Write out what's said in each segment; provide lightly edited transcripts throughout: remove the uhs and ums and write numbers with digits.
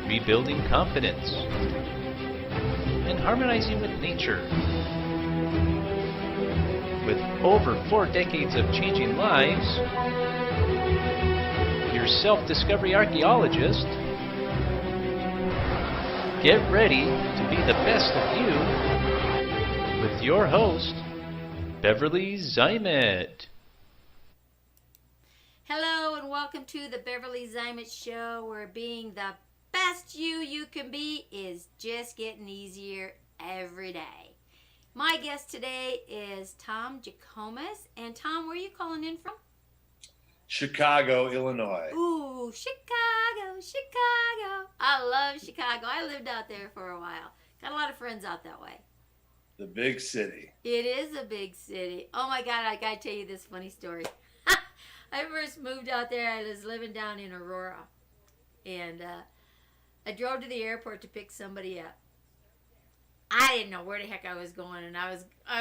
rebuilding confidence, and harmonizing with nature. With over 4 decades of changing lives, your self-discovery archaeologist, get ready to be the best of you with your host, Beverly Zeimet. Hello and welcome to the Beverly Zeimet Show, where being the best you can be is just getting easier every day. My guest today is Tom Jikomes. And Tom, where are you calling in from? Chicago, Illinois. Ooh, Chicago, Chicago. I love Chicago. I lived out there for a while. Got a lot of friends out that way. The big city. It is a big city. Oh my God, I gotta tell you this funny story. I first moved out there. I was living down in Aurora, and I drove to the airport to pick somebody up. I didn't know where the heck I was going, and I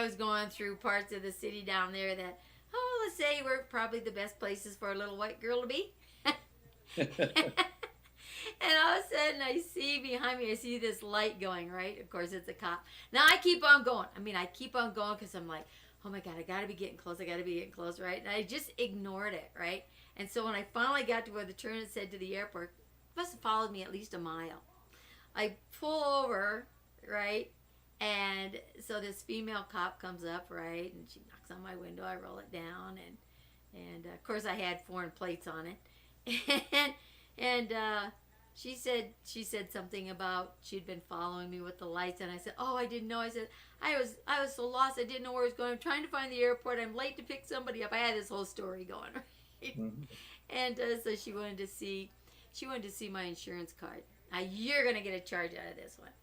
was going through parts of the city down there that, let's say, were probably the best places for a little white girl to be. And all of a sudden, I see behind me, I see this light going, right? Of course, it's a cop. Now, I keep on going. I keep on going because I'm like, oh my God, I got to be getting close. I got to be getting close, right? And I just ignored it, right? And so when I finally got to where the turn it said to the airport, it must have followed me at least a mile. I pull over, right? And so this female cop comes up, right? And she knocks on my window. I roll it down. And of course, I had foreign plates on it. and she said something about she'd been following me with the lights, and I said, "Oh, I didn't know." I said, "I was so lost. I didn't know where I was going. I'm trying to find the airport. I'm late to pick somebody up." I had this whole story going, right? Mm-hmm. And so she wanted to see my insurance card. Now you're gonna get a charge out of this one.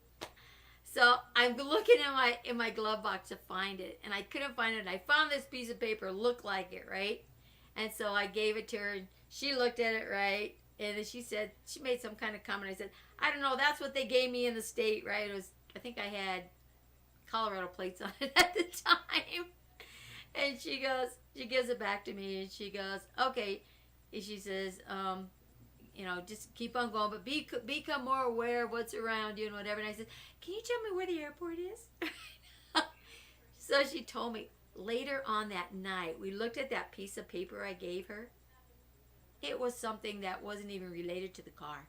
So I'm looking in my glove box to find it, and I couldn't find it. And I found this piece of paper, looked like it, right? And so I gave it to her, and she looked at it, right? And then she made some kind of comment. I said, "I don't know, that's what they gave me in the state," right? I think I had Colorado plates on it at the time. And she gives it back to me, and she goes, "Okay." And she says, just keep on going, but become more aware of what's around you and whatever. And I said, "Can you tell me where the airport is?" So she told me. Later on that night, we looked at that piece of paper I gave her. It was something that wasn't even related to the car.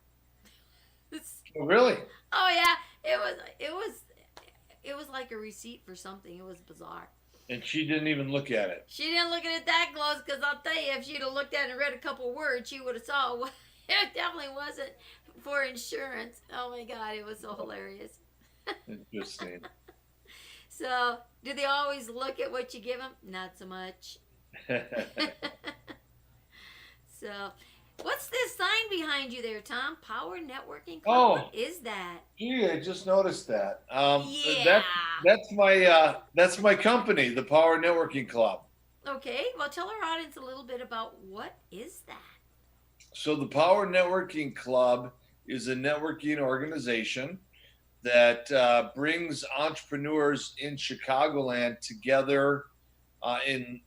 Oh, really? Oh yeah, it was like a receipt for something. It was bizarre. And she didn't even look at it. She didn't look at it that close, because I'll tell you, if she'd have looked at it and read a couple words, she would have saw it definitely wasn't for insurance. Oh my God, it was so hilarious. Interesting. So, do they always look at what you give them? Not so much. So, what's this sign behind you there, Tom? Power Networking Club? Oh, what is that? Gee, I just noticed that. Yeah. That's my company, the Power Networking Club. Okay, well, tell our audience a little bit about what is that. So the Power Networking Club is a networking organization that brings entrepreneurs in Chicagoland together in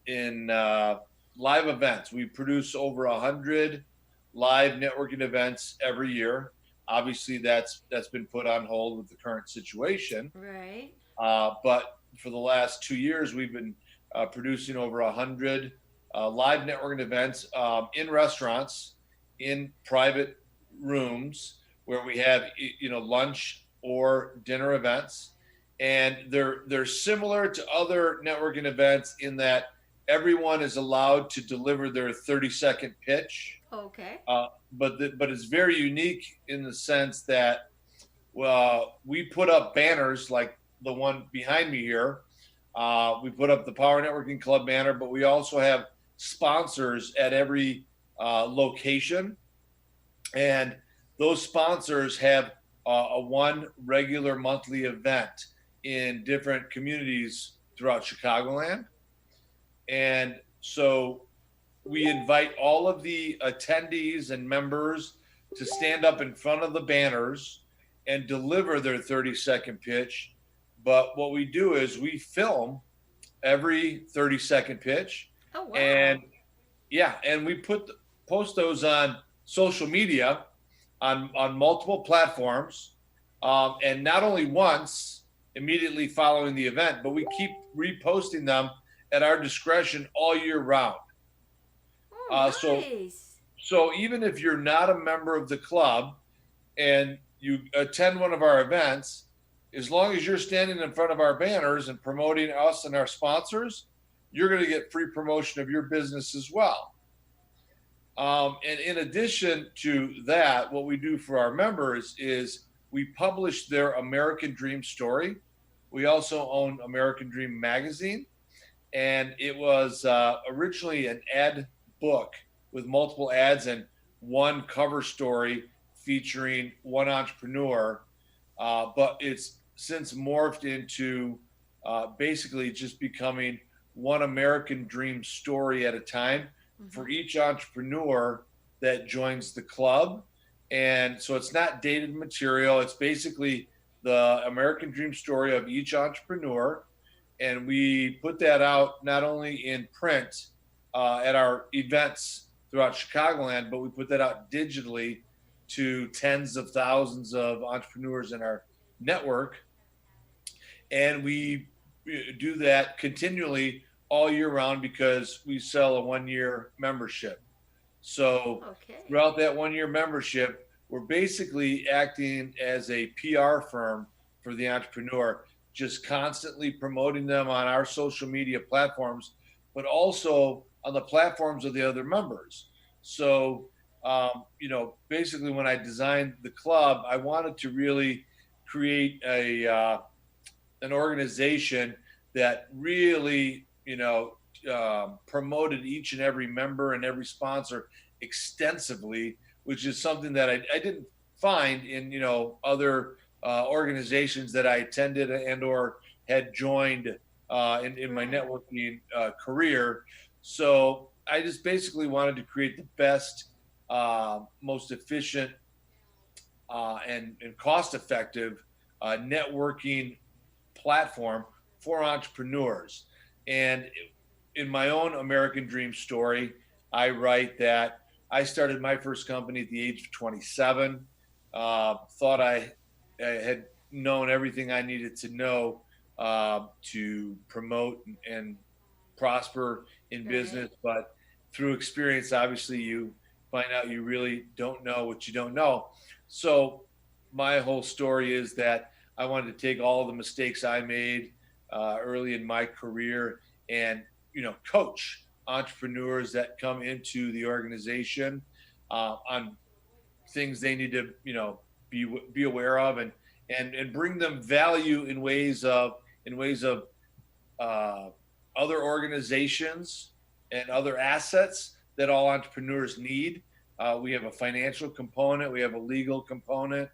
live events. We produce over 100 live networking events every year. Obviously, that's been put on hold with the current situation. Right. But for the last 2 years, we've been producing over 100 live networking events in restaurants, in private rooms where we have lunch or dinner events. And they're similar to other networking events in that everyone is allowed to deliver their 30-second pitch. Okay. But it's very unique in the sense that we put up banners like the one behind me here. We put up the Power Networking Club banner, but we also have sponsors at every location. And those sponsors have a one regular monthly event in different communities throughout Chicagoland. And so we invite all of the attendees and members to stand up in front of the banners and deliver their 30-second pitch. But what we do is we film every 30-second pitch. Oh, wow. And we post those on social media. on multiple platforms, and not only once immediately following the event, but we keep reposting them at our discretion all year round. Oh, So nice. so even if you're not a member of the club and you attend one of our events, as long as you're standing in front of our banners and promoting us and our sponsors, you're going to get free promotion of your business as well. And in addition to that, what we do for our members is we publish their American Dream story. We also own American Dream magazine, and it was originally an ad book with multiple ads and one cover story featuring one entrepreneur, but it's since morphed into basically just becoming one American Dream story at a time for each entrepreneur that joins the club. And so it's not dated material. It's basically the American Dream story of each entrepreneur. And we put that out not only in print at our events throughout Chicagoland, but we put that out digitally to tens of thousands of entrepreneurs in our network. And we do that continually all year round because we sell a 1-year membership. So throughout that 1-year membership, we're basically acting as a PR firm for the entrepreneur, just constantly promoting them on our social media platforms, but also on the platforms of the other members. So, basically when I designed the club, I wanted to really create an organization that really, promoted each and every member and every sponsor extensively, which is something that I didn't find in, other organizations that I attended and or had joined in my networking career. So I just basically wanted to create the best, most efficient and cost-effective networking platform for entrepreneurs. And in my own American Dream story, I write that I started my first company at the age of 27. Thought I had known everything I needed to know to promote and prosper in business. But through experience, obviously, you find out you really don't know what you don't know. So my whole story is that I wanted to take all the mistakes I made early in my career and, coach entrepreneurs that come into the organization on things they need to, be aware of and bring them value in ways of other organizations and other assets that all entrepreneurs need. We have a financial component. We have a legal component.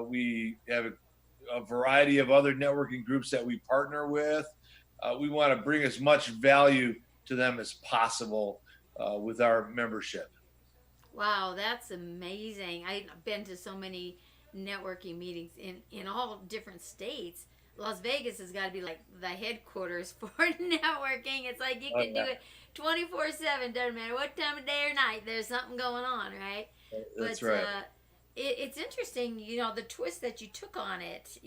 We have a variety of other networking groups that we partner with. We want to bring as much value to them as possible with our membership. Wow, that's amazing. I've been to so many networking meetings in all different states. Las Vegas has got to be like the headquarters for networking. It's like you can do it 24/7, doesn't matter what time of day or night, there's something going on, right? That's right. It's interesting, the twist that you took on it,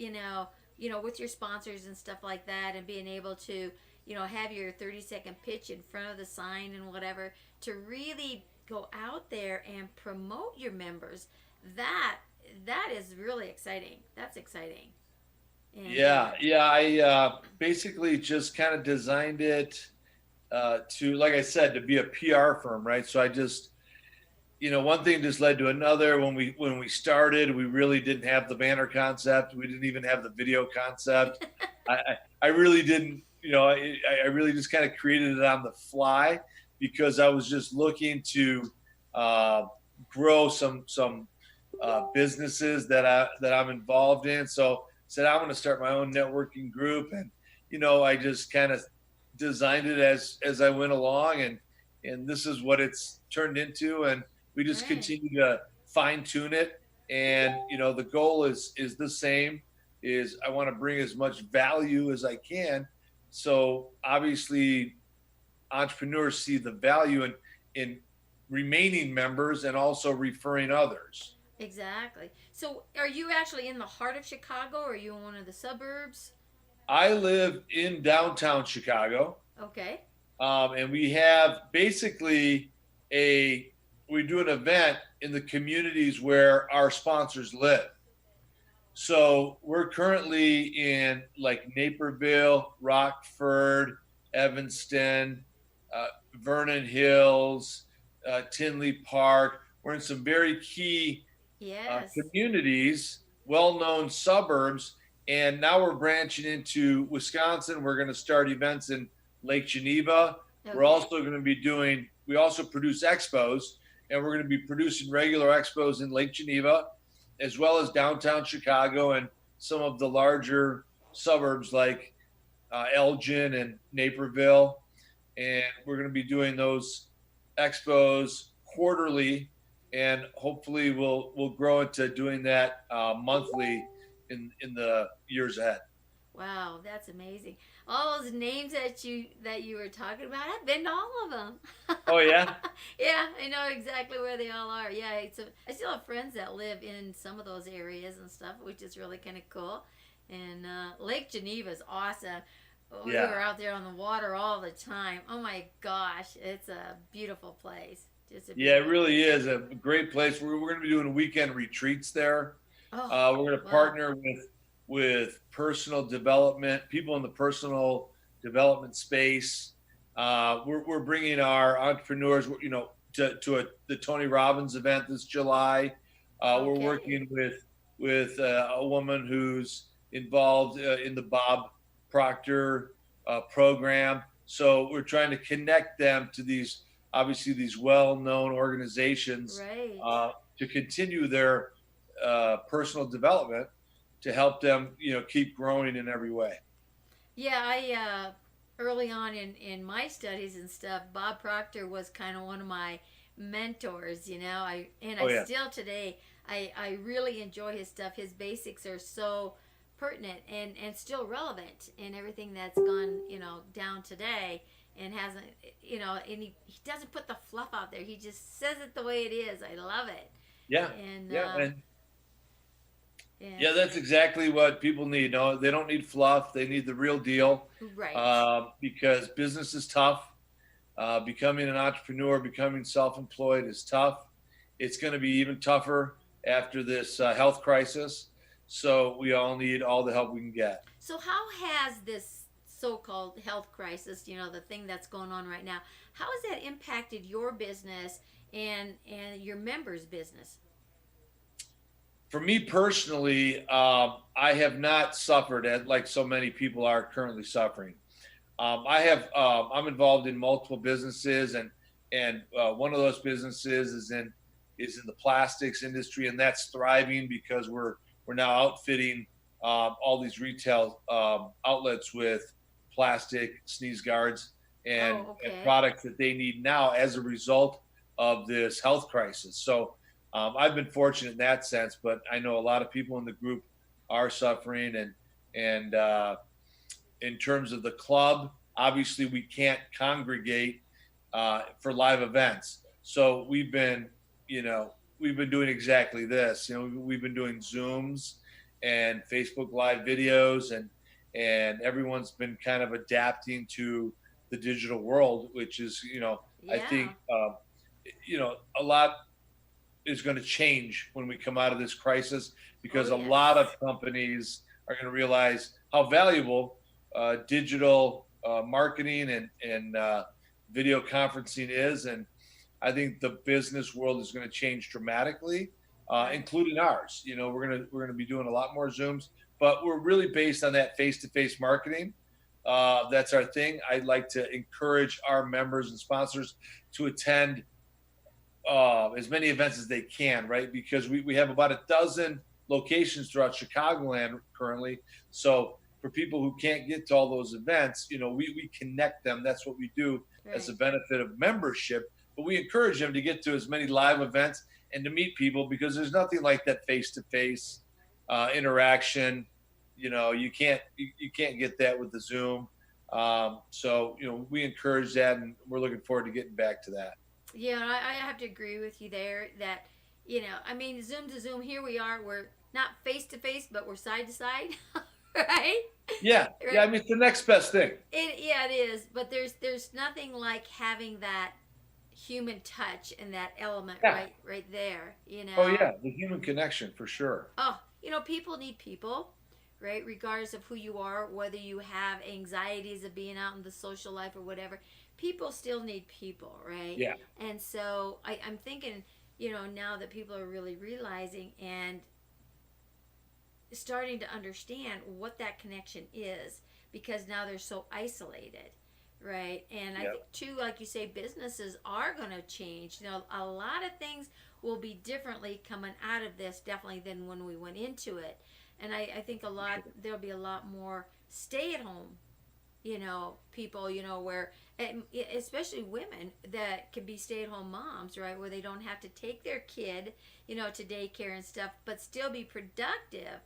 with your sponsors and stuff like that, and being able to, have your 30-second pitch in front of the sign and whatever, to really go out there and promote your members. That is really exciting. That's exciting. And, I basically just kind of designed it to, like I said, to be a PR firm, right? So I just, one thing just led to another. When we started, we really didn't have the banner concept. We didn't even have the video concept. I really didn't, I really just kind of created it on the fly because I was just looking to grow some businesses that I'm involved in. So said I'm going to start my own networking group, and I just kind of designed it as I went along, and this is what it's turned into, and we just continue to fine tune it. And the goal is the same. Is I want to bring as much value as I can. So obviously, entrepreneurs see the value in remaining members and also referring others. Exactly. So, are you actually in the heart of Chicago, or are you in one of the suburbs? I live in downtown Chicago, Okay. and we have basically a we do an event in the communities where our sponsors live. So we're currently in like Naperville, Rockford, Evanston, uh, Vernon Hills, Tinley Park. We're in some very key Yes. communities, well-known suburbs, and now we're branching into Wisconsin. We're going to start events in Lake Geneva. We're Okay. also going to be doing. We also produce expos, and we're going to be producing regular expos in Lake Geneva, as well as downtown Chicago and some of the larger suburbs like Elgin and Naperville. And we're going to be doing those expos quarterly, and hopefully we'll grow into doing that monthly in the years ahead. Wow, that's amazing. All those names that you were talking about, I've been to all of them. Oh yeah, Yeah, I know exactly where they all are. Yeah, I still have friends that live in some of those areas and stuff, which is really kind of cool. And Lake Geneva is awesome. We yeah, were out there on the water all the time. Oh my gosh, it's a beautiful place. Just a yeah. It beautiful really place. is a great place. We're going to be doing weekend retreats there. Oh, We're going to wow. partner with personal development people in the personal development space. We're bringing our entrepreneurs, to the Tony Robbins event this July. We're Okay. working with a woman who's involved in the Bob Proctor program. So we're trying to connect them to these obviously these well-known organizations Right. to continue their personal development to help them, keep growing in every way. Yeah, I early on in my studies and stuff, Bob Proctor was kind of one of my mentors. I Oh yeah, still today I really enjoy his stuff. His basics are so pertinent and still relevant in everything that's gone down today and hasn't and he doesn't put the fluff out there. He just says it the way it is. I love it. yeah, And yeah, and and yeah, that's exactly what people need. No, they don't need fluff; they need the real deal, right. because business is tough. Becoming an entrepreneur, becoming self-employed is tough. It's going to be even tougher after this health crisis. So we all need all the help we can get. So, how has this so called health crisis, the thing that's going on right now, how has that impacted your business and your members' business? For me personally, I have not suffered as like so many people are currently suffering. I'm involved in multiple businesses, and one of those businesses is in the plastics industry, and that's thriving because we're now outfitting all these retail outlets with plastic sneeze guards and, Oh, and okay. products that they need now as a result of this health crisis. So I've been fortunate in that sense, but I know a lot of people in the group are suffering, and in terms of the club, obviously we can't congregate for live events. So we've been doing exactly this. We've been doing Zooms and Facebook Live videos, and everyone's been kind of adapting to the digital world, which is, I Yeah. think, a lot is going to change when we come out of this crisis Oh, because a lot of yes. companies are going to realize how valuable digital marketing and video conferencing is, and I think the business world is going to change dramatically, Right. including ours. We're gonna be doing a lot more Zooms, but we're really based on that face-to-face marketing. That's our thing. I'd like to encourage our members and sponsors to attend as many events as they can, right? Because we have about a dozen locations throughout Chicagoland currently. So for people who can't get to all those events, we connect them. That's what we do as a Right. benefit of membership. But we encourage them to get to as many live events and to meet people because there's nothing like that face-to-face interaction. You can't get that with the Zoom. So we encourage that, and we're looking forward to getting back to that. Yeah, I have to agree with you there that I mean, Zoom to Zoom, here we are. We're not face to face, but we're side to side, right? Yeah, yeah. I Right. mean, it's the next best thing. Yeah, it is. But there's nothing like having that human touch and that element Yeah. right there. Oh yeah, the human connection for sure. Oh, people need people, right? Regardless of who you are, whether you have anxieties of being out in the social life or whatever, people still need people, right? Yeah. And so I'm thinking, now that people are really realizing and starting to understand what that connection is, because now they're so isolated, right? And I Yeah. think too, like you say, businesses are going to change. A lot of things will be differently coming out of this, definitely, than when we went into it. And I think there'll be a lot more stay at home, people, where, especially women that can be stay at home moms, right? Where they don't have to take their kid, to daycare and stuff, but still be productive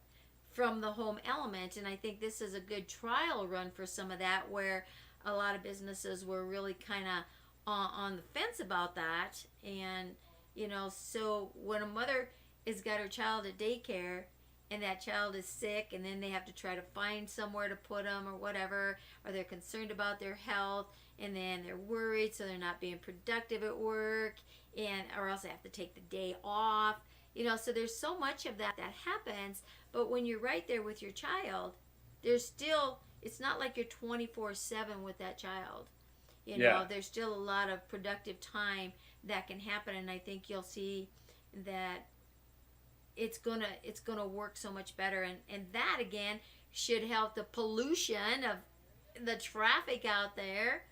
from the home element. And I think this is a good trial run for some of that, where a lot of businesses were really kind of on the fence about that. And, so when a mother has got her child at daycare and that child is sick, and then they have to try to find somewhere to put them or whatever, or they're concerned about their health, and then they're worried, so they're not being productive at work, or else they have to take the day off. So there's so much of that happens. But when you're right there with your child, it's not like you're 24/7 with that child. Yeah. There's still a lot of productive time that can happen. And I think you'll see that it's gonna work so much better. And that again should help the pollution of the traffic out there,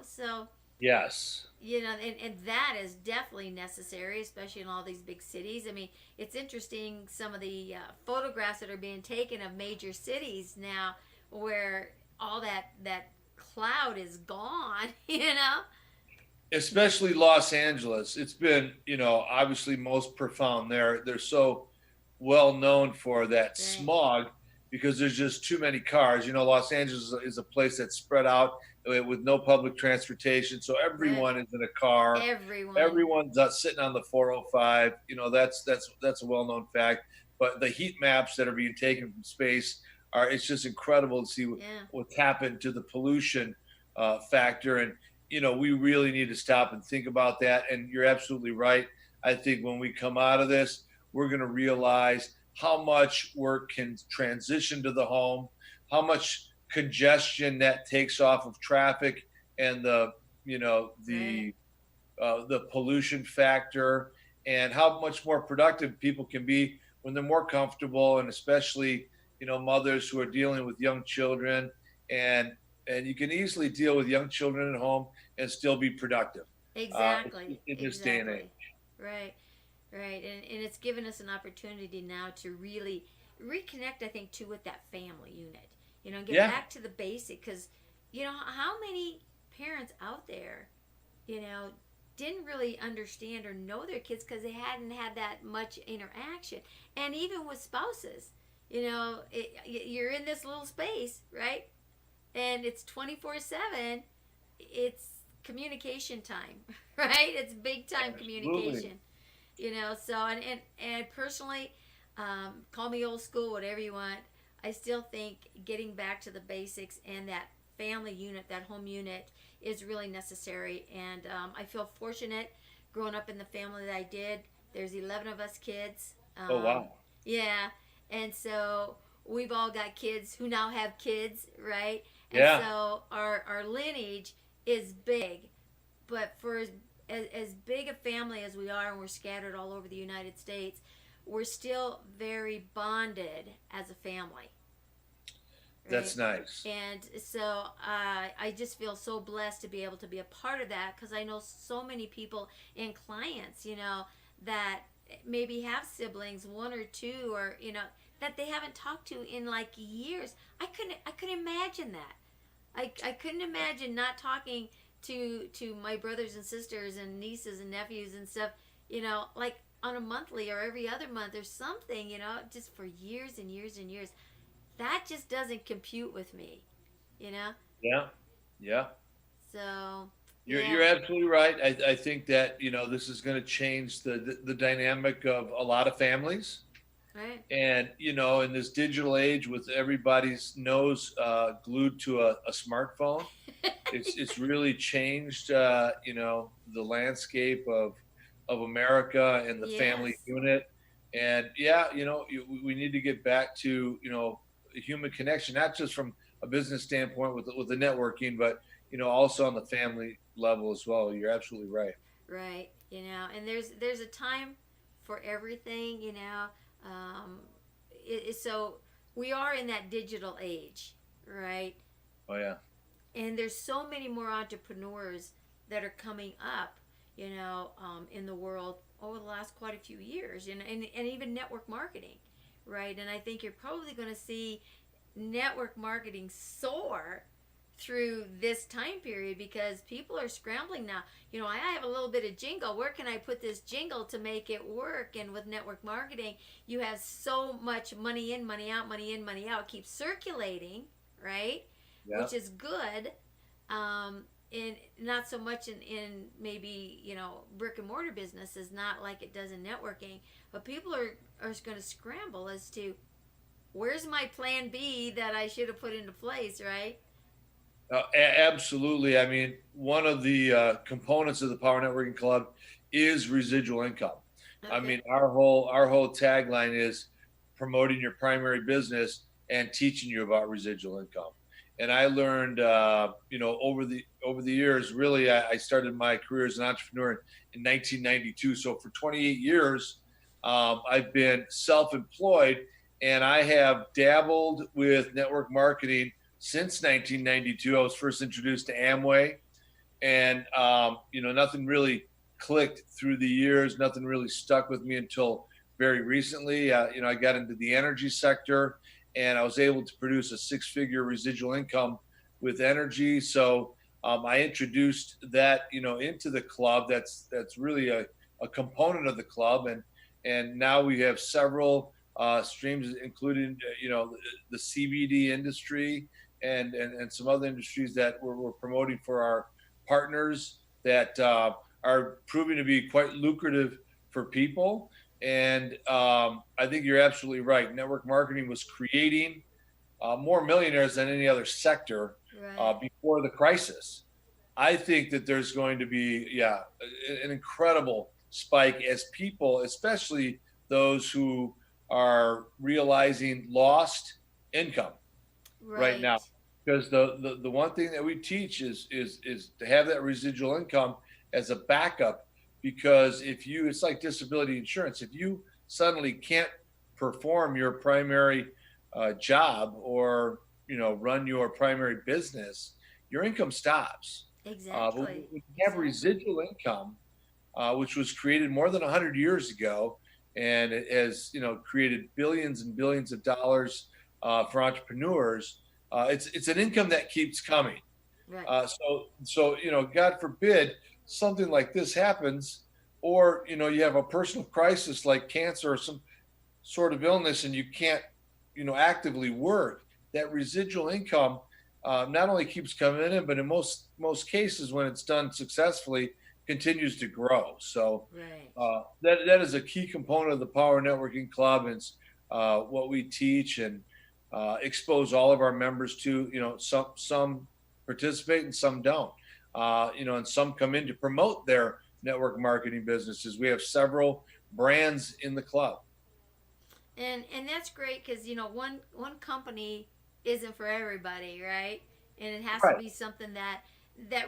so Yes. and that is definitely necessary, especially in all these big cities. I mean, it's interesting, some of the photographs that are being taken of major cities now, where all that cloud is gone. Especially Los Angeles. It's been, obviously most profound there. They're so well known for that Right. smog because there's just too many cars. Los Angeles is a place that's spread out with no public transportation, so everyone is in a car. Everyone. Everyone's sitting on the 405. That's a well-known fact. But the heat maps that are being taken from space it's just incredible to see what's happened to the pollution factor. And we really need to stop and think about that. And you're absolutely right. I think when we come out of this, we're going to realize how much work can transition to the home, how much congestion that takes off of traffic, and the pollution factor, and how much more productive people can be when they're more comfortable, and especially mothers who are dealing with young children, and you can easily deal with young children at home and still be productive. Exactly. In this day and age. Right. Right. And it's given us an opportunity now to really reconnect, I think, too, with that family unit. And get back to the basic, because, how many parents out there, didn't really understand or know their kids because they hadn't had that much interaction. And even with spouses, you're in this little space, right? And it's 24/7. It's communication time, right? It's big time communication. So and personally, call me old school, whatever you want. I still think getting back to the basics and that family unit, that home unit, is really necessary. And I feel fortunate growing up in the family that I did. There's 11 of us kids. Oh wow. Yeah. And so we've all got kids who now have kids, right? And Yeah. so our lineage is big. But for as big a family as we are, and we're scattered all over the United States, we're still very bonded as a family. Right? That's nice. And so I just feel so blessed to be able to be a part of that, because I know so many people and clients, that maybe have siblings, one or two, or that they haven't talked to in like years. I couldn't imagine that. I couldn't imagine not talking to my brothers and sisters and nieces and nephews and stuff, like on a monthly or every other month or something, just for years and years and years. That just doesn't compute with me. Yeah. Yeah. So Yeah. You're absolutely right. I think that this is going to change the dynamic of a lot of families. Right. And in this digital age with everybody's nose glued to a smartphone, it's really changed the landscape of America and the family Yes. unit. And yeah, we need to get back to a human connection, not just from a business standpoint with the networking, but also on the family level as well. You're absolutely right. Right. And there's a time for everything. Um, so we are in that digital age, right? Oh yeah. And there's so many more entrepreneurs that are coming up, in the world over the last quite a few years, and even network marketing, right? And I think you're probably going to see network marketing soar through this time period because people are scrambling now. I have a little bit of jingle. Where can I put this jingle to make it work? And with network marketing, you have so much money in, money out, money in, money out. It keeps circulating, right? Yeah. Which is good. And not so much in maybe brick and mortar businesses, not like it does in networking. But people are going to scramble as to where's my plan B that I should have put into place, right? Absolutely. I mean, one of the components of the Power Networking Club is residual income. I Okay. mean, our whole tagline is promoting your primary business and teaching you about residual income. And I learned, over the years. Really, I started my career as an entrepreneur in 1992. So for 28 years, I've been self-employed, and I have dabbled with network marketing since 1992. I was first introduced to Amway, and nothing really clicked through the years. Nothing really stuck with me until very recently. I got into the energy sector, and I was able to produce a six-figure residual income with energy. So I introduced that into the club. That's really a component of the club, and now we have several streams, including the CBD industry and some other industries that we're promoting for our partners that are proving to be quite lucrative for people. And I think you're absolutely right. Network marketing was creating more millionaires than any other sector Right. before the crisis. I think that there's going to be, yeah, an incredible spike as people, especially those who are realizing lost income right now, Right. because the one thing that we teach is to have that residual income as a backup, because if you it's like disability insurance. If you suddenly can't perform your primary job, or run your primary business, your income stops. But Exactly. we have Exactly. residual income, which was created more than 100 years ago, and it has created billions and billions of dollars for entrepreneurs. It's an income that keeps coming. Right. So God forbid something like this happens, or you have a personal crisis like cancer or some sort of illness, and you can't actively work. That residual income not only keeps coming in, but in most cases, when it's done successfully, continues to grow. So Right. that is a key component of the Power Networking Club, and it's what we teach and expose all of our members to. Some participate and some don't. And some come in to promote their network marketing businesses. We have several brands in the club. And that's great because one company isn't for everybody, right? And it has to Right. be something that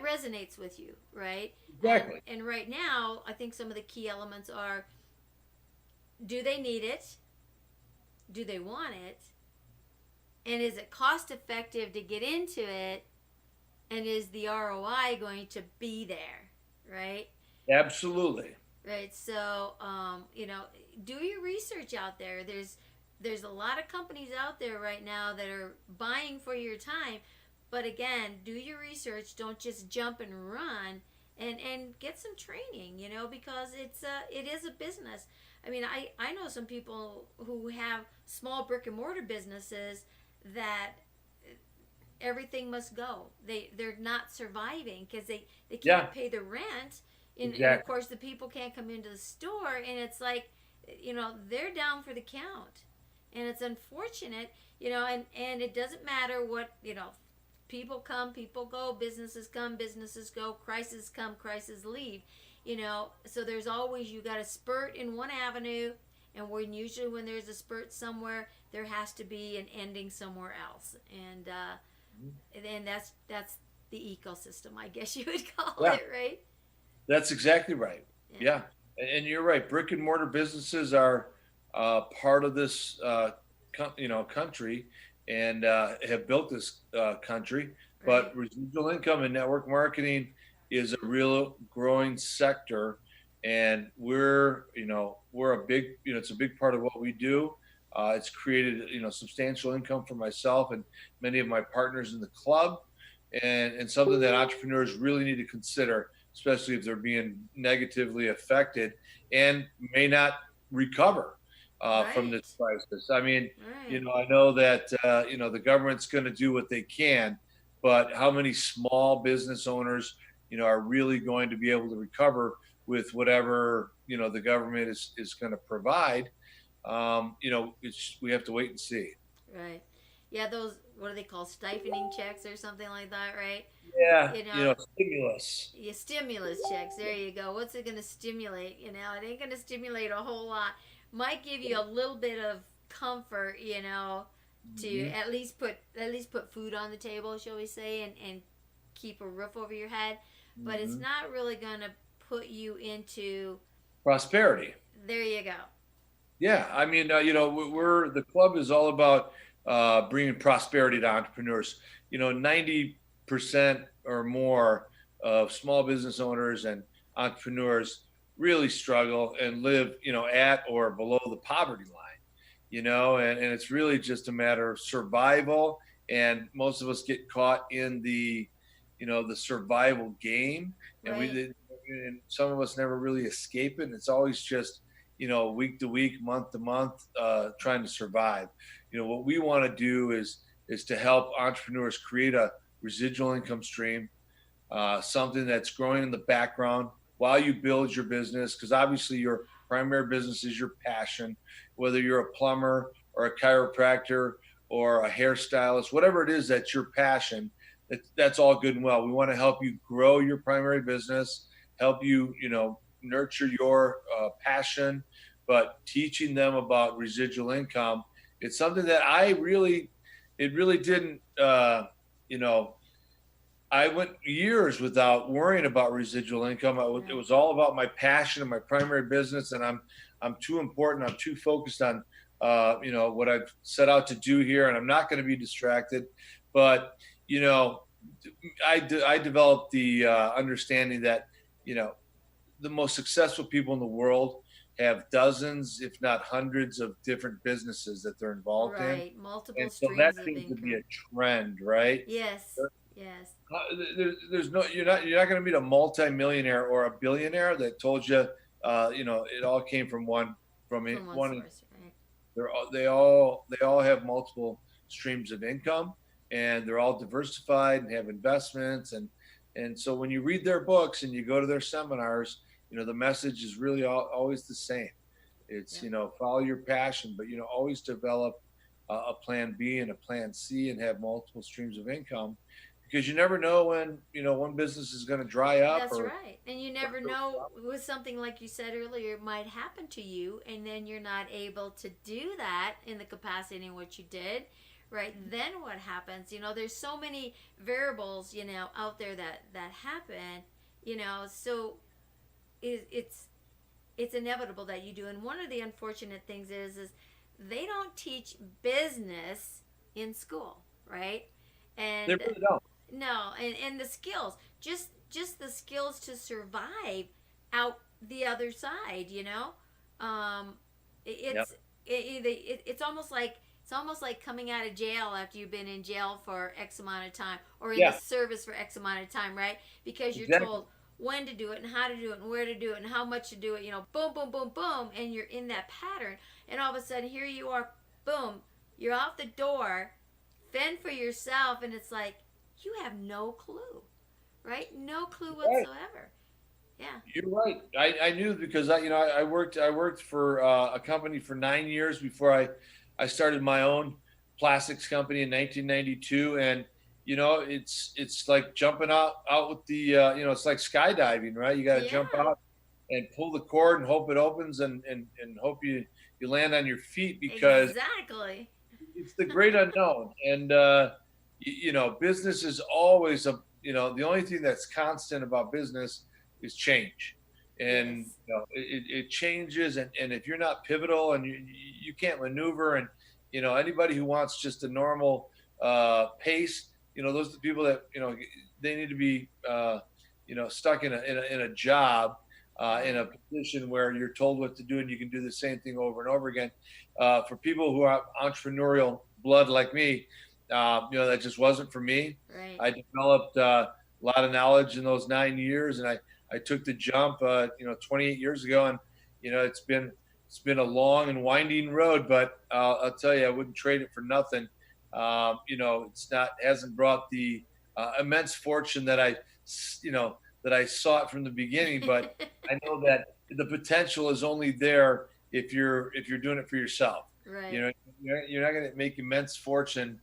resonates with you, right? and Exactly. and right now I think some of the key elements are: do they need it, do they want it, and is it cost effective to get into it, and is the ROI going to be there, right? Absolutely. Right. So, do your research out there. There's a lot of companies out there right now that are buying for your time, but again, do your research. Don't just jump and run, and get some training. Because it is a business. I mean, I know some people who have small brick and mortar businesses that everything must go. They're not surviving because they Yeah, can't pay the rent, and of exactly. course the people can't come into the store, and it's like, they're down for the count, and it's unfortunate, and it doesn't matter what, people come, people go, businesses come, businesses go, crises come, crises leave, so there's always, you got a spurt in one avenue, and when there's a spurt somewhere, there has to be an ending somewhere else, and that's the ecosystem, I guess you would call Yeah, it, right? that's exactly right. Yeah. Yeah, and you're right. Brick and mortar businesses are part of this, country, and have built this country. Right. But residual income and network marketing is a real growing sector, and we're a big, it's a big part of what we do. It's created, substantial income for myself and many of my partners in the club, and something that entrepreneurs really need to consider, especially if they're being negatively affected and may not recover from this Right. crisis. I mean, Right. I know that the government's going to do what they can, but how many small business owners, are really going to be able to recover with whatever the government is going to provide? We have to wait and see. Right. Yeah, those, what do they call, siphoning checks or something like that, right? Yeah, You know, stimulus. your stimulus checks. There you go. What's it going to stimulate? It ain't going to stimulate a whole lot. Might give you a little bit of comfort, to Hmm. at least put food on the table, shall we say, and keep a roof over your head. But it's Hmm. not really going to put you into. Prosperity. There you go. Yeah, I mean, we're the club is all about bringing prosperity to entrepreneurs. 90% or more of small business owners and entrepreneurs really struggle and live, at or below the poverty line. And it's really just a matter of survival. And most of us get caught in the survival game, and Right. and some of us never really escape it. And it's always just week to week, month to month, trying to survive. What we want to do is to help entrepreneurs create a residual income stream, something that's growing in the background while you build your business. Because obviously, your primary business is your passion, whether you're a plumber or a chiropractor or a hairstylist, whatever it is that's your passion. That's all good and well. We want to help you grow your primary business, help you, nurture your passion, but teaching them about residual income. It's something that it really didn't, you know, I went years without worrying about residual income. It Right. was all about my passion and my primary business, and I'm too important. I'm too focused on what I've set out to do here, and I'm not going to be distracted. But you know, I developed the understanding that you know the most successful people in the world have dozens, if not hundreds, of different businesses that they're involved in, Right. Multiple and so that streams of seems to be a income. trend, right? Yes. Yes. There's no you're not going to meet a multimillionaire or a billionaire that told you it all came from From one one. source, right? They all have multiple streams of income, and they're all diversified and have investments, and so when you read their books and you go to their seminars, the message is really always the same. It's Yep. follow your passion, but always develop a plan B and a plan C and have multiple streams of income, because you never know when one business is going to dry up That's or right. And you never know, with something like you said earlier, it might happen to you, and then you're not able to do that in the capacity in which you did. Right. Then what happens? There's so many variables, out there that happen, so it's it's inevitable that you do. And one of the unfortunate things is they don't teach business in school, right? they And really don't. no, and the skills, just the skills to survive out the other side, um Yep. it's it's almost like coming out of jail after you've been in jail for X amount of time, or in the Yeah, service for X amount of time, right? Because you're exactly. told when to do it and how to do it and where to do it and how much to do it, boom, boom, boom, boom, and you're in that pattern, and all of a sudden here you are, boom, you're out the door, fend for yourself, and it's like you have no clue, right? No clue Right. whatsoever. Yeah. You're right. I knew because I worked for a company for 9 years before I started my own plastics company in 1992, and it's like jumping out with the it's like skydiving, right? You got to jump Yeah. out and pull the cord and hope it opens and hope you land on your feet because Exactly. it's the great unknown. And business is always the only thing that's constant about business is change. And Yes. it changes, and if you're not pivotal and you can't maneuver, and anybody who wants just a normal pace, those are the people that they need to be stuck in a job, in a Right. position where you're told what to do and you can do the same thing over and over again. For people who have entrepreneurial blood like me, that just wasn't for me. Right. I developed a lot of knowledge in those 9 years, and I took the jump, 28 years ago, and it's been a long and winding road, but I'll tell you, I wouldn't trade it for nothing. Hasn't brought the immense fortune that I sought from the beginning, but I know that the potential is only there if you're doing it for yourself. You Right. know, you're not going to make immense fortune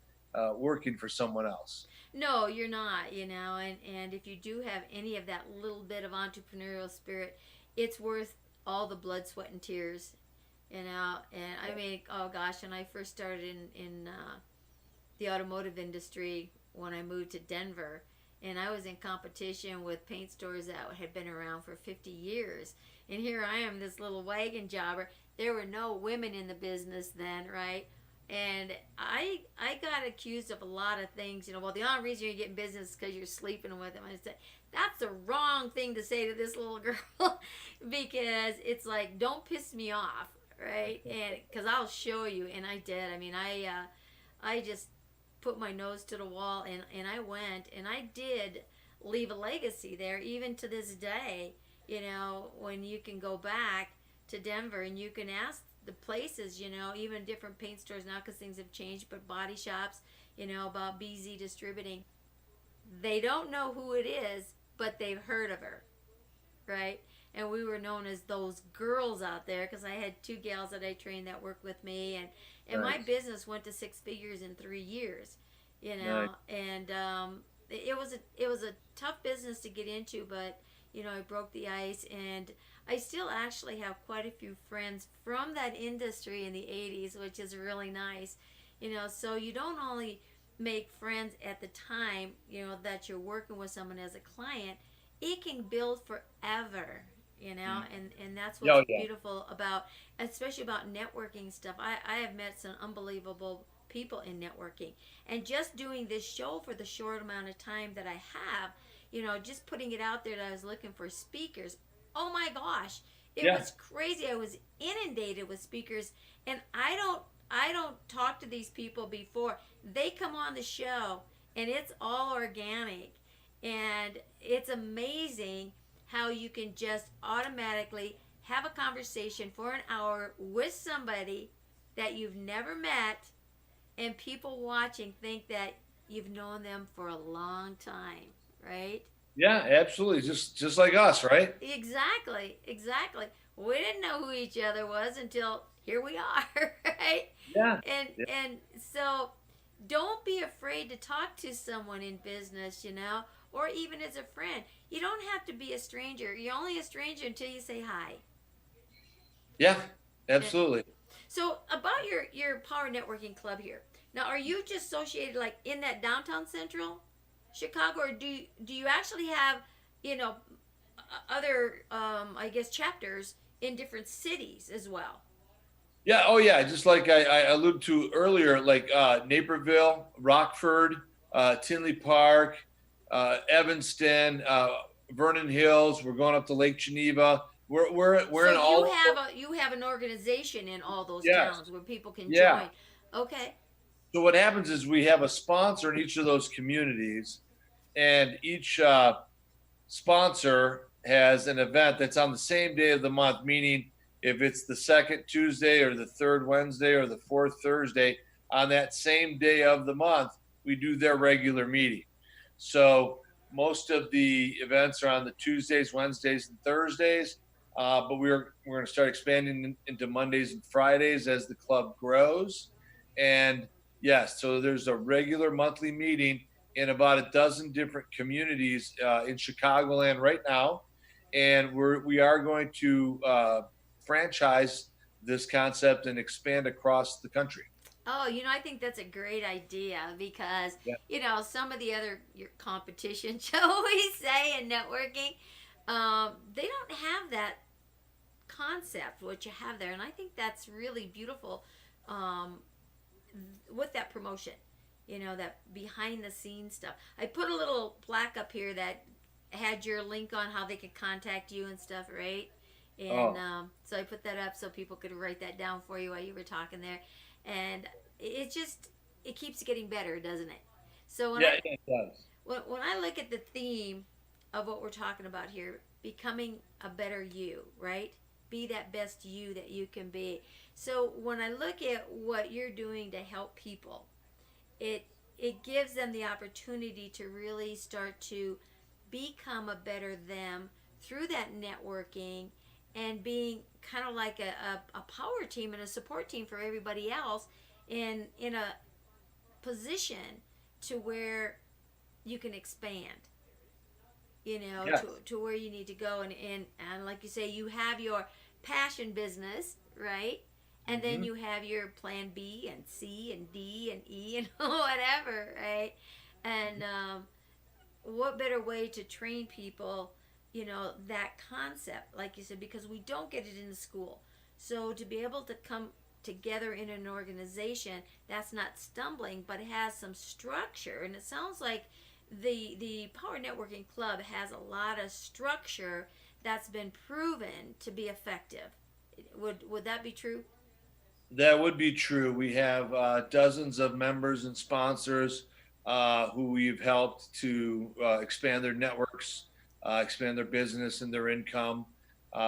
working for someone else. No, you're not, and if you do have any of that little bit of entrepreneurial spirit, it's worth all the blood, sweat, and tears, And I mean, oh gosh, when I first started in the automotive industry when I moved to Denver, and I was in competition with paint stores that had been around for 50 years. And here I am, this little wagon jobber. There were no women in the business then, right? And I got accused of a lot of things. Well, the only reason you're getting business is because you're sleeping with them. I said, that's the wrong thing to say to this little girl because it's don't piss me off, right? And because I'll show you. And I did. I mean, I just put my nose to the wall, and I went, and I did leave a legacy there even to this day. When you can go back to Denver and you can ask the places, even different paint stores now because things have changed, but body shops, about BZ Distributing, they don't know who it is, but they've heard of her, right? And we were known as those girls out there because I had two gals that I trained that worked with me, and my Nice. business went to six figures in 3 years, Nice. and it was a tough business to get into, but I broke the ice, and I still actually have quite a few friends from that industry in the 80s, which is really nice. So you don't only make friends at the time, that you're working with someone as a client, it can build forever, and that's what's Yeah, yeah. beautiful about, especially about networking stuff. I have met some unbelievable people in networking, and just doing this show for the short amount of time that I have, just putting it out there that I was looking for speakers. Oh my gosh, it Yeah. was crazy. I was inundated with speakers, and I don't talk to these people before they come on the show, and it's all organic, and it's amazing how you can just automatically have a conversation for an hour with somebody that you've never met, and people watching think that you've known them for a long time, right? Yeah, absolutely. Just like us, right? Exactly, exactly. We didn't know who each other was until here we are, right? Yeah. And Yeah. and so don't be afraid to talk to someone in business, or even as a friend. You don't have to be a stranger. You're only a stranger until you say hi. Yeah, And absolutely. so about your power networking club here. Now, are you just associated like in that downtown central Chicago, or do you actually have, you know, other I guess chapters in different cities as well? Yeah. Oh, yeah. Just like I alluded to earlier, like Naperville, Rockford, Tinley Park, Evanston, Vernon Hills. We're going up to Lake Geneva. We're So in you all. have an organization in all those Yes. towns where people can Yeah. join. Okay. So what happens is we have a sponsor in each of those communities, and each sponsor has an event that's on the same day of the month, meaning if it's the second Tuesday or the third Wednesday or the fourth Thursday, on that same day of the month, we do their regular meeting. So most of the events are on the Tuesdays, Wednesdays, and Thursdays. But we're going to start expanding into Mondays and Fridays as the club grows. And yes, so there's a regular monthly meeting in about a dozen different communities in Chicagoland right now, and we are going to franchise this concept and expand across the country. Oh, I think that's a great idea because, Yeah. Some of the other your competition, shall we say, in networking, they don't have that concept, what you have there. And I think that's really beautiful um, with that promotion, that behind the scenes stuff. I put a little plaque up here that had your link on how they could contact you and stuff, right? And Oh, so I put that up so people could write that down for you while you were talking there. And it keeps getting better, doesn't it? So yeah, yeah, it does. when I look at the theme of what we're talking about here, becoming a better you, right? Be that best you that you can be. So when I look at what you're doing to help people, it it gives them the opportunity to really start to become a better them through that networking and being kind of like a power team and a support team for everybody else in a position to where you can expand, Yes. to where you need to go. And like you say, you have your passion business, right? And then Hmm. you have your plan B and C and D and E and whatever, right? And what better way to train people, that concept, like you said, because we don't get it in the school. So to be able to come together in an organization that's not stumbling but has some structure, and it sounds like the Power Networking Club has a lot of structure that's been proven to be effective. Would that be true? That would be true. We have dozens of members and sponsors who we've helped to expand their networks, expand their business and their income,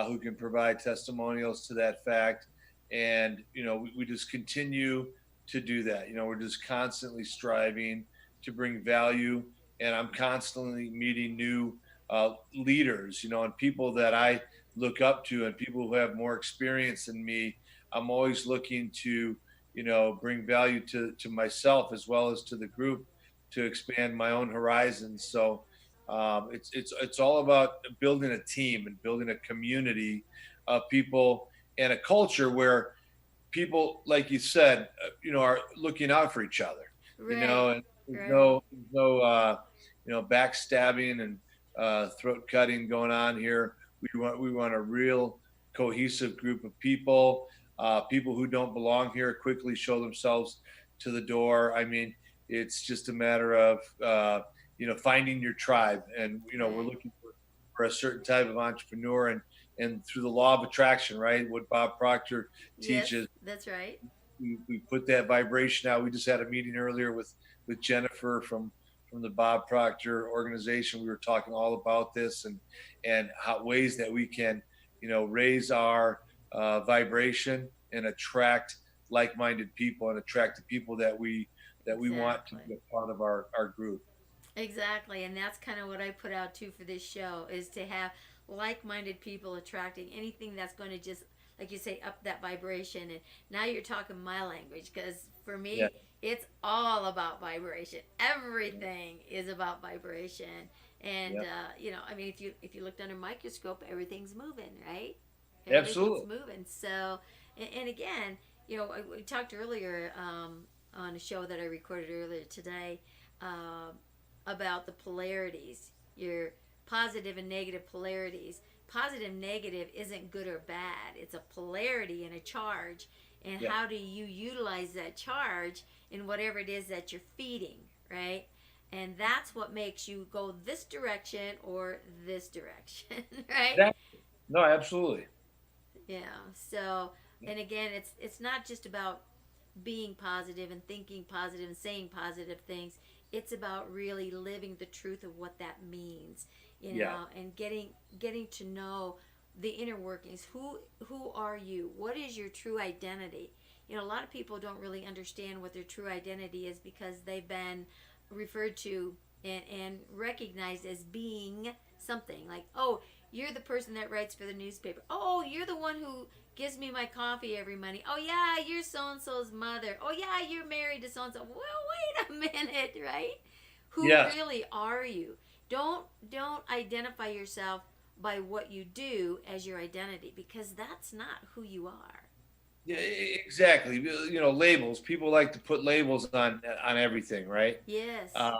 who can provide testimonials to that fact. And, we just continue to do that. We're just constantly striving to bring value. And I'm constantly meeting new leaders, and people that I look up to and people who have more experience than me. I'm always looking to, bring value to myself as well as to the group to expand my own horizons. So it's all about building a team and building a community of people and a culture where people, like you said, are looking out for each other. Right, And there's right. no backstabbing and throat cutting going on here. We want a real cohesive group of people. People who don't belong here quickly show themselves to the door. I mean, it's just a matter of finding your tribe, and we're Right. looking for a certain type of entrepreneur, and through the law of attraction, right? What Bob Proctor Yes, teaches, that's right. we put that vibration out. We just had a meeting earlier with Jennifer from the Bob Proctor organization. We were talking all about this and how ways that we can raise our vibration and attract like-minded people and attract the people that we want to Exactly. be a part of our group. Exactly, and that's kind of what I put out too for this show is to have like-minded people attracting anything that's going to just, like you say, up that vibration. And now you're talking my language because for Yeah. me, it's all about vibration. Everything is about vibration, and Yeah. I mean, if you looked under a microscope, everything's moving, right? Everything's Absolutely. moving. So, and again, we talked earlier on a show that I recorded earlier today. Um, about the polarities, your positive and negative polarities. Positive, negative isn't good or bad. It's a polarity and a charge. And Yeah. how do you utilize that charge in whatever it is that you're feeding, right? And that's what makes you go this direction or this direction, right? Exactly. No, absolutely. Yeah. So, and again, it's not just about being positive and thinking positive and saying positive things. It's about really living the truth of what that means, Yeah. and getting to know the inner workings. Who are you? What is your true identity? a lot of people don't really understand what their true identity is because they've been referred to and recognized as being something like, oh, you're the person that writes for the newspaper. Oh, you're the one who gives me my coffee every morning. Oh yeah, you're so and so's mother. Oh yeah, you're married to so and so. Well, wait a minute, right? Who Yes. really are you? Don't identify yourself by what you do as your identity because that's not who you are. Yeah, exactly. Labels. People like to put labels on everything, right? Yes. Uh,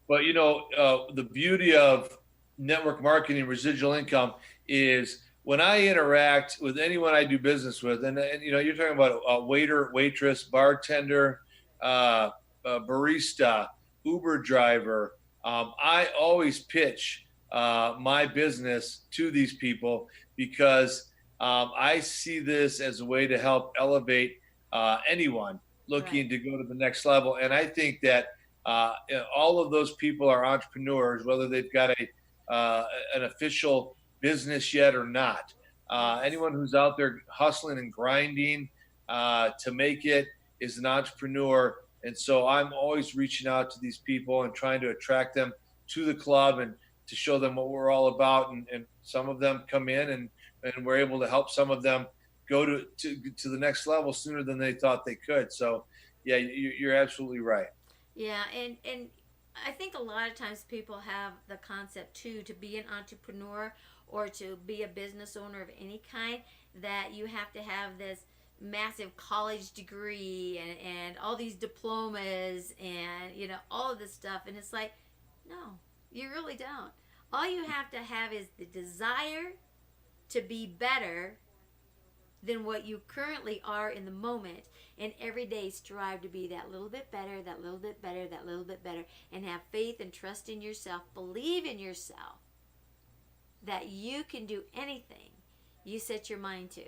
but the beauty of network marketing, residual income, is when I interact with anyone I do business with, and you're talking about a waiter, waitress, bartender, uh, barista, Uber driver. I always pitch my business to these people because I see this as a way to help elevate anyone looking Right. to go to the next level. And I think that all of those people are entrepreneurs, whether they've got an official business yet or not. Yes. Anyone who's out there hustling and grinding to make it is an entrepreneur. And so I'm always reaching out to these people and trying to attract them to the club and to show them what we're all about. And some of them come in and we're able to help some of them go to the next level sooner than they thought they could. So, yeah, you're absolutely right. Yeah, and I think a lot of times people have the concept too to be an entrepreneur or to be a business owner of any kind that you have to have this massive college degree and all these diplomas and all of this stuff and it's like no, you really don't. All you have to have is the desire to be better than what you currently are in the moment and every day strive to be that little bit better, that little bit better, that little bit better, and have faith and trust in yourself, believe in yourself that you can do anything you set your mind to,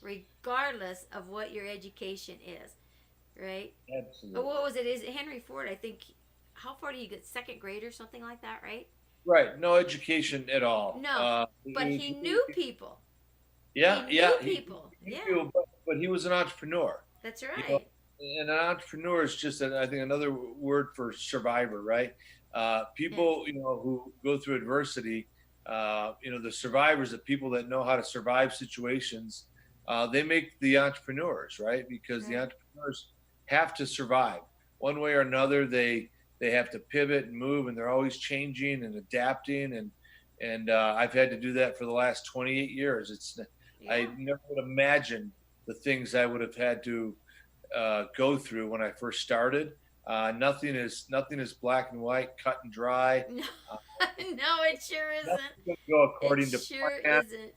regardless of what your education is, right? Absolutely. What was it? Is it Henry Ford? I think, how far do you get? Second grade or something like that, right? Right. No education at all. No, but he knew people. He Yeah, knew yeah. people. He Yeah, knew, but he was an entrepreneur. that's You know, right. and an entrepreneur is just, I think, another word for survivor, right? Yes. People, who go through adversity, the survivors, the people that know how to survive situations, they make the entrepreneurs, right? Because the Right. entrepreneurs have to survive one way or another. They have to pivot and move, and they're always changing and adapting. And I've had to do that for the last 28 years. I Yeah. never would imagine the things I would have had to go through when I first started. Nothing is black and white, cut and dry. No, Uh, no, it sure isn't. Nothing's going to go It according to sure plan. isn't.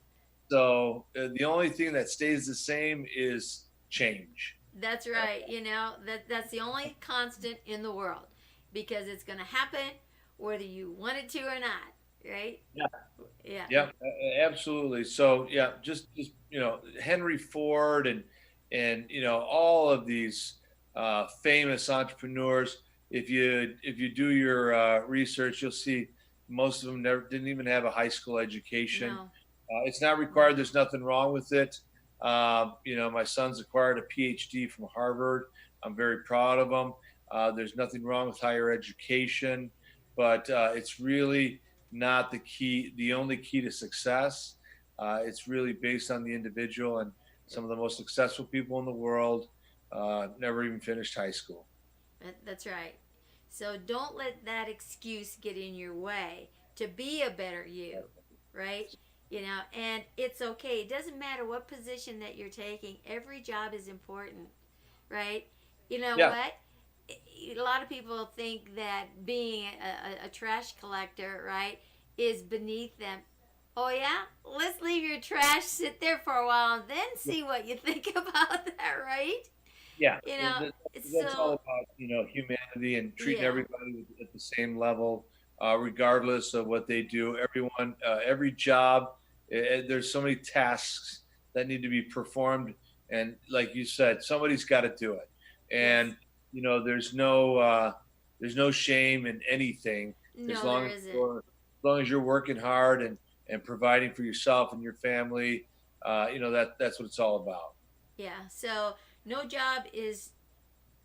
So the only thing that stays the same is change. That's Uh, right. That's the only constant in the world because it's going to happen whether you want it to or not, right? yeah, Yeah. yeah, absolutely. So yeah, just Henry Ford and all of these famous entrepreneurs. If you do your research, you'll see most of them never didn't even have a high school education. No. It's not No. required. There's nothing wrong with it. My son's acquired a PhD from Harvard. I'm very proud of him. There's nothing wrong with higher education, but it's really not the key, the only key to success. It's really based on the individual, and some of the most successful people in the world never even finished high school. That's right. So don't let that excuse get in your way to be a better you, right? And it's okay. It doesn't matter what position that you're taking, every job is important, right? You know Yeah, what? A lot of people think that being a trash collector, right, is beneath them. Oh, yeah? Let's leave your trash sit there for a while and then see what you think about that, right? yeah. You know, That's all so, about humanity and treating yeah, everybody at the same level, regardless of what they do. Everyone, every job, there's so many tasks that need to be performed, and like you said, somebody's got to do it. yes. And there's no shame in anything as No, there long as isn't. you're working hard and providing for yourself and your family. That's what it's all about. Yeah. So no job is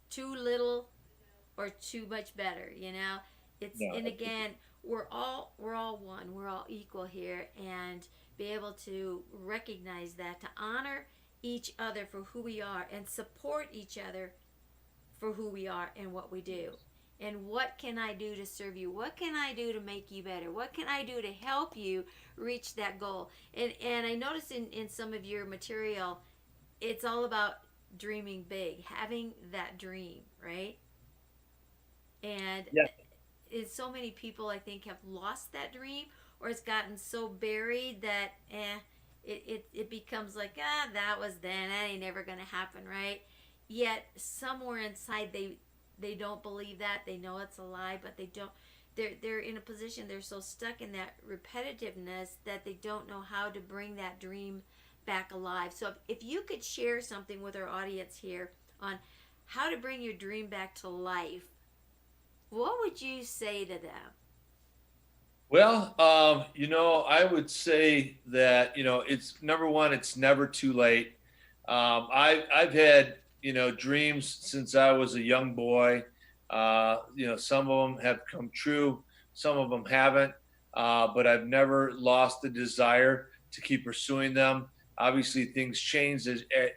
too little or too much better, it's, No. and again, we're all one, we're all equal here, and be able to recognize that, to honor each other for who we are and support each other for who we are and what we do. And what can I do to serve you? What can I do to make you better? What can I do to help you reach that goal? And I noticed in some of your material, it's all about dreaming big, having that dream, right? And Yeah. so many people, I think, have lost that dream, or it's gotten so buried that it becomes like, that was then, that ain't never gonna happen, right? Yet somewhere inside they don't believe that. They know it's a lie, but they don't. They're in a position, they're so stuck in that repetitiveness that they don't know how to bring that dream back alive. So if you could share something with our audience here on how to bring your dream back to life, what would you say to them? Well, I would say that, it's number one, it's never too late. I've had, dreams since I was a young boy. Some of them have come true, some of them haven't, but I've never lost the desire to keep pursuing them. Obviously, things change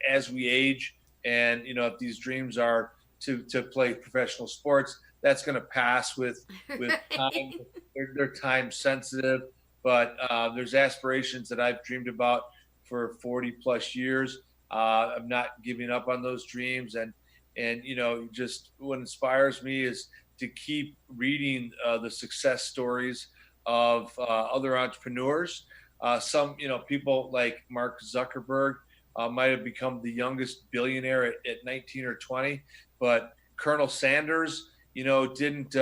as we age, and if these dreams are to play professional sports, that's going to pass with time. Right. They're time sensitive, but there's aspirations that I've dreamed about for 40 plus years. I'm not giving up on those dreams, and just what inspires me is to keep reading the success stories of other entrepreneurs. Some people like Mark Zuckerberg might have become the youngest billionaire at 19 or 20, but Colonel Sanders, didn't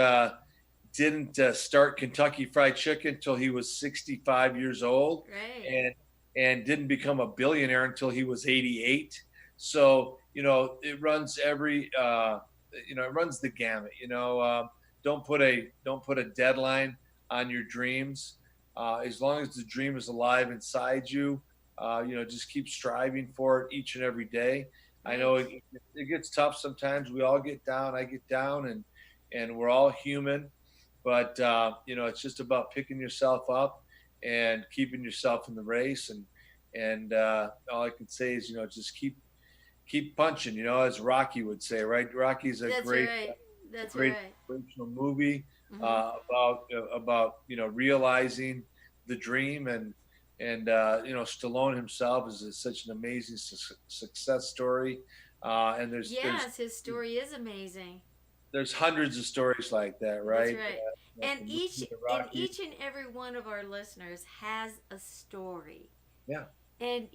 start Kentucky Fried Chicken until he was 65 years old, Right. and didn't become a billionaire until he was 88. So it runs it runs the gamut. Don't put a deadline on your dreams. As long as the dream is alive inside you, just keep striving for it each and every day. I know Right. it gets tough sometimes. We all get down. I get down, and we're all human. But it's just about picking yourself up and keeping yourself in the race. And all I can say is, just keep punching. As Rocky would say, right? Rocky's a That's great right. a That's great right. inspirational movie Mm-hmm. about realizing the dream, and Stallone himself is such an amazing success story. And Yes, his story is amazing. there's hundreds of stories like that, That's right? right. And From each Rocky to and Rocky. each and every one of our listeners has a story. Yeah, And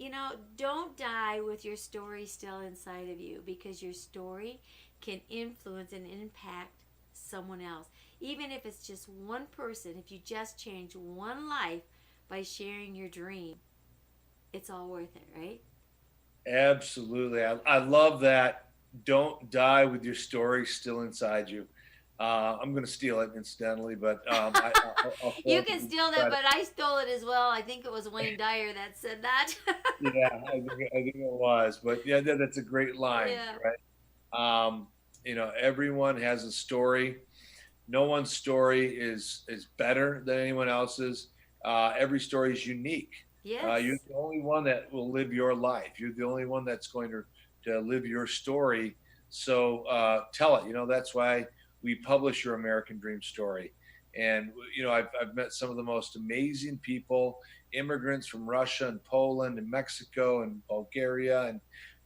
don't die with your story still inside of you, because your story can influence and impact someone else. Even if it's just one person, if you just change one life by sharing your dream, it's all worth it, right? absolutely. I love that. Don't die with your story still inside you. I'm going to steal it incidentally, but I'll You throw it can to steal that, credit. but I stole it as well. I think it was Wayne Dyer that said that. Yeah, I think it was, but yeah, that's a great line, Yeah. right? Everyone has a story. No one's story is better than anyone else's. Every story is unique. You're Yes. the only one that will live your life. You're the only one that's going to live your story. So tell it. That's why we publish your American Dream story. And I've met some of the most amazing people, immigrants from Russia and Poland and Mexico and Bulgaria. And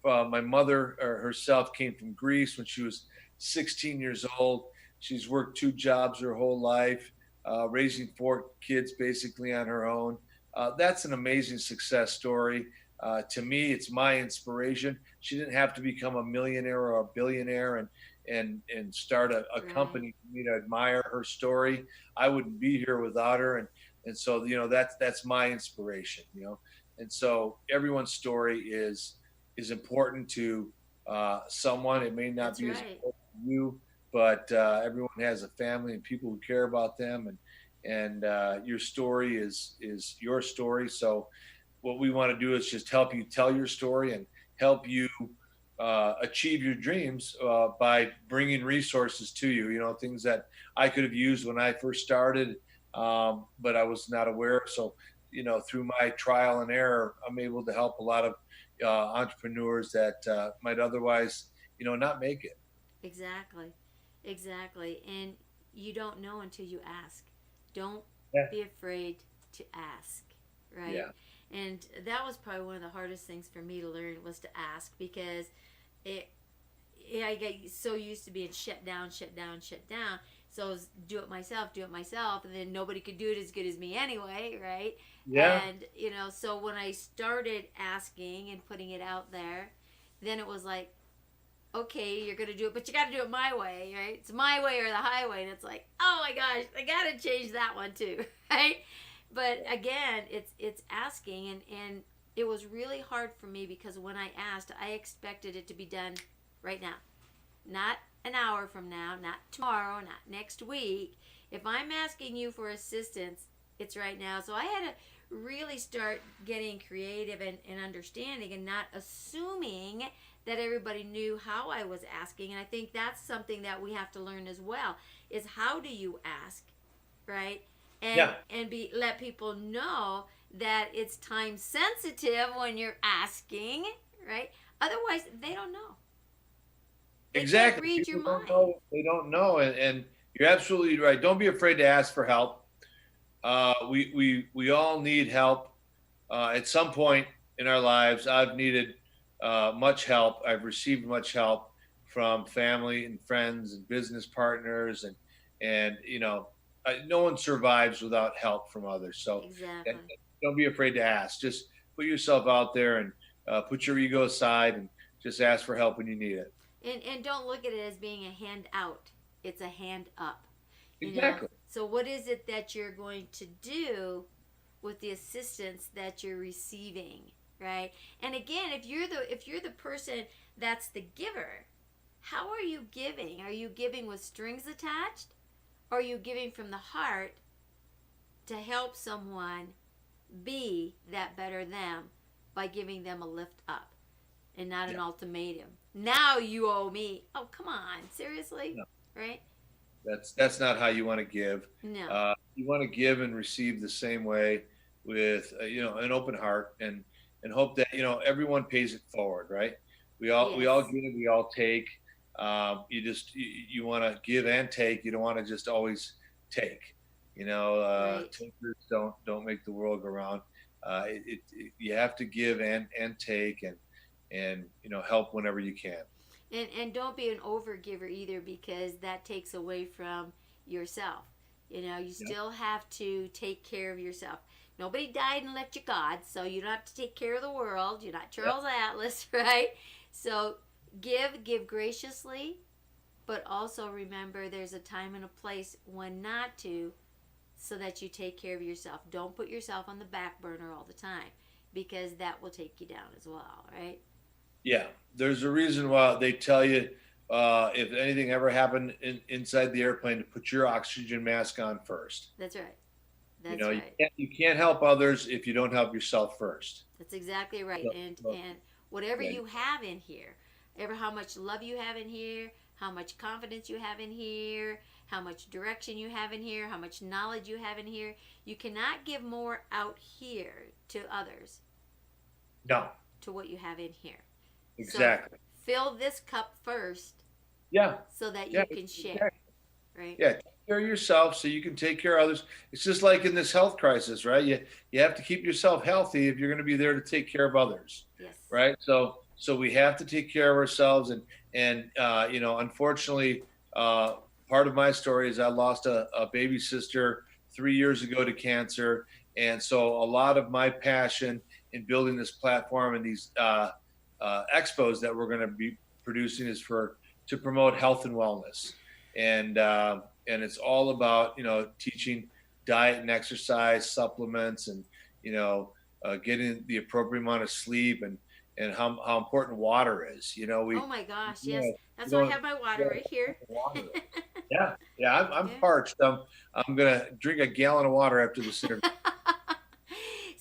my mother herself came from Greece when she was 16 years old. She's worked two jobs her whole life, raising four kids basically on her own. That's an amazing success story. To me, it's my inspiration. She didn't have to become a millionaire or a billionaire and start a Right. company for me to admire her story. I wouldn't be here without her. And so that's my inspiration. And so everyone's story is important to someone. It may not That's be as right. important to you, but everyone has a family and people who care about them, and your story is your story. So what we want to do is just help you tell your story and help you achieve your dreams by bringing resources to you. You know, things that I could have used when I first started, but I was not aware of. So, you know, through my trial and error, I'm able to help a lot of entrepreneurs that might otherwise, you know, not make it. Exactly. Exactly. And you don't know until you ask. Don't Yeah. be afraid to ask, right? Yeah. And that was probably one of the hardest things for me to learn was to ask because it I get so used to being shut down, shut down, shut down. So it was do it myself, and then nobody could do it as good as me anyway, right? Yeah. And so when I started asking and putting it out there, then it was like, okay, you're gonna do it, but you got to do it my way, right? It's my way or the highway, and it's like, oh my gosh, I got to change that one too, right? But again, it's asking, and it was really hard for me because when I asked, I expected it to be done right now, not an hour from now, not tomorrow, not next week. If I'm asking you for assistance, it's right now. So I had to really start getting creative and understanding and not assuming that everybody knew how I was asking. And I think that's something that we have to learn as well is how do you ask, right? And Yeah. and let people know that it's time sensitive when you're asking, right? Otherwise, they don't know. They can't Exactly. read your People don't mind. know. They don't know, and you're absolutely right. Don't be afraid to ask for help. We all need help at some point in our lives. I've needed much help. I've received much help from family and friends and business partners, and you know, no one survives without help from others. So and Exactly. don't be afraid to ask. Just put yourself out there and put your ego aside and just ask for help when you need it. And don't look at it as being a hand out. It's a hand up. You know. Exactly. So what is it that you're going to do with the assistance that you're receiving, right? And again, if you're the person that's the giver, how are you giving? Are you giving with strings attached? Or are you giving from the heart to help someone be that better them by giving them a lift up and not an Yeah. ultimatum? Now you owe me. Oh, come on. Seriously? No, Right? that's not how you want to give. No. You want to give and receive the same way with you know an open heart and hope that you know everyone pays it forward. Right? We all Yes. give, we all take. You want to give and take. You don't want to just always take. You know, Right. takers don't make the world go round. You have to give and take and you know help whenever you can. And don't be an overgiver either because that takes away from yourself. You Yeah. still have to take care of yourself. Nobody died and left you God, so you don't have to take care of the world. You're not Yeah. Charles Atlas, right? So give graciously, but also remember there's a time and a place when not to, so that you take care of yourself. Don't put yourself on the back burner all the time because that will take you down as well, right? Yeah, there's a reason why they tell you if anything ever happened inside the airplane to put your oxygen mask on first. That's right. You That's know, right. you can't help others if you don't help yourself first. That's exactly right. So, so, And whatever yeah, you have in here, ever how much love you have in here, how much confidence you have in here, how much direction you have in here, how much knowledge you have in here, you cannot give more out here to others no, to what you have in here. So exactly. fill this cup first Yeah, so that yeah, you can share, exactly. right? Yeah, take care of yourself so you can take care of others. It's just like in this health crisis, right? You have to keep yourself healthy if you're going to be there to take care of others, Yes. right? So we have to take care of ourselves, and you know, unfortunately, part of my story is I lost a baby sister 3 years ago to cancer, and so a lot of my passion in building this platform and these expos that we're going to be producing is for to promote health and wellness, and it's all about you know teaching diet and exercise, supplements, and you know getting the appropriate amount of sleep and how important water is. You know, Oh my gosh, you yes. know, you That's why I don't have my you water don't right here. have water. Yeah, yeah, I'm Yeah. parched. I'm gonna drink a gallon of water after this interview.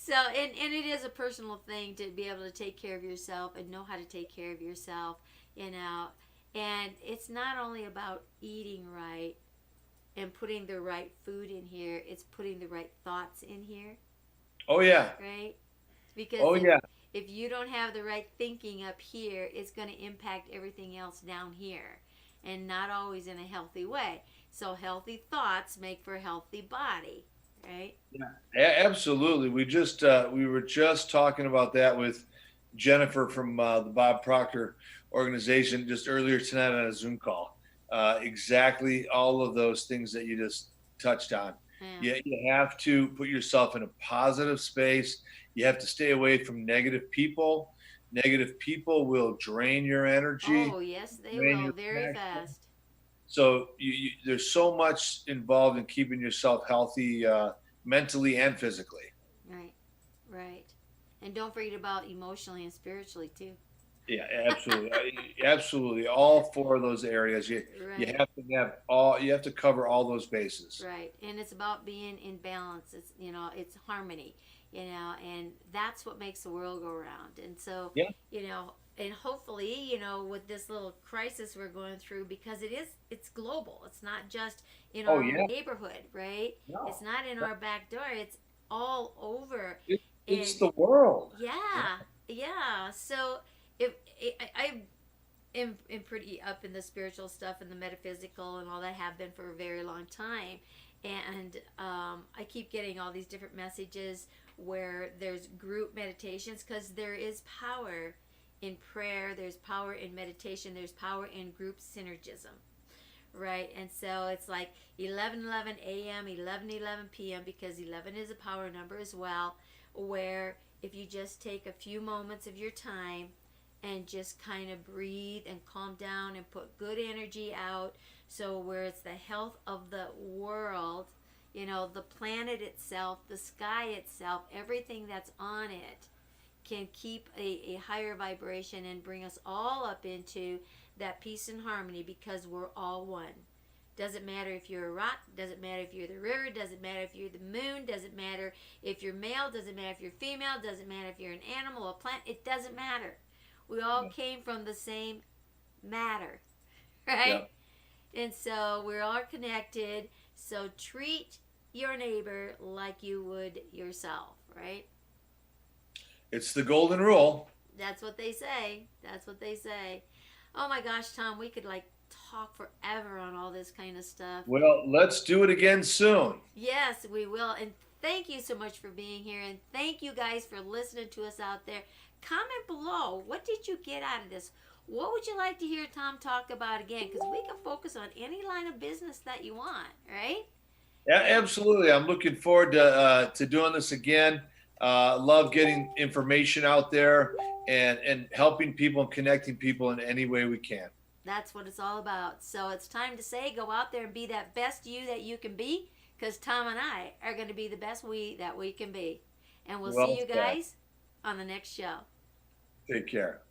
So, and it is a personal thing to be able to take care of yourself and know how to take care of yourself, you know. And it's not only about eating right and putting the right food in here, it's putting the right thoughts in here, Oh yeah. right? Because Oh yeah. if you don't have the right thinking up here, it's going to impact everything else down here, and not always in a healthy way. So healthy thoughts make for a healthy body, right? Yeah, absolutely. We were just talking about that with Jennifer from the Bob Proctor organization just earlier tonight on a Zoom call. Exactly all of those things that you just touched on. Yeah. You have to put yourself in a positive space. You have to stay away from negative people. Negative people will drain your energy, Oh, yes, they drain will your very connection. fast. So there's so much involved in keeping yourself healthy, mentally and physically. Right, right. And don't forget about emotionally and spiritually too. Yeah, absolutely, absolutely. All four of those areas, you Right, have to have all. You have to cover all those bases. right. And it's about being in balance. It's, you know, it's harmony, you know, and that's what makes the world go round. And so, Yeah. you know, and hopefully, you know, with this little crisis we're going through, because it's global. It's not just in Oh our own yeah. neighborhood, right? No, It's not in our back door. It's all over. it's And the world. yeah, yeah. So if I am pretty up in the spiritual stuff and the metaphysical and all that, have been for a very long time, and I keep getting all these different messages where there's group meditations, because there is power in prayer, there's power in meditation, there's power in group synergism, right? And so it's like 11:11 a.m., 11:11 p.m., because 11 is a power number as well, where if you just take a few moments of your time and just kind of breathe and calm down and put good energy out, so where it's the health of the world, you know, the planet itself, the sky itself, everything that's on it can keep a higher vibration and bring us all up into that peace and harmony, because we're all one. Doesn't matter if you're a rock, doesn't matter if you're the river, doesn't matter if you're the moon, doesn't matter if you're male, doesn't matter if you're female, doesn't matter if you're an animal, a plant, it doesn't matter. We all came from the same matter, right? Yeah. And so we're all connected. So treat your neighbor like you would yourself, right? It's the golden rule. That's what they say. That's what they say. Oh my gosh, Tom, we could like talk forever on all this kind of stuff. Well, let's do it again soon. Yes, we will. And thank you so much for being here. And thank you guys for listening to us out there. Comment below. What did you get out of this? What would you like to hear Tom talk about again? Because we can focus on any line of business that you want, right? Yeah, absolutely. I'm looking forward to doing this again. Love getting information out there and helping people and connecting people in any way we can. That's what it's all about. So it's time to say, go out there and be that best you that you can be, because Tom and I are going to be the best we that we can be. And we'll see you guys on the next show. Take care.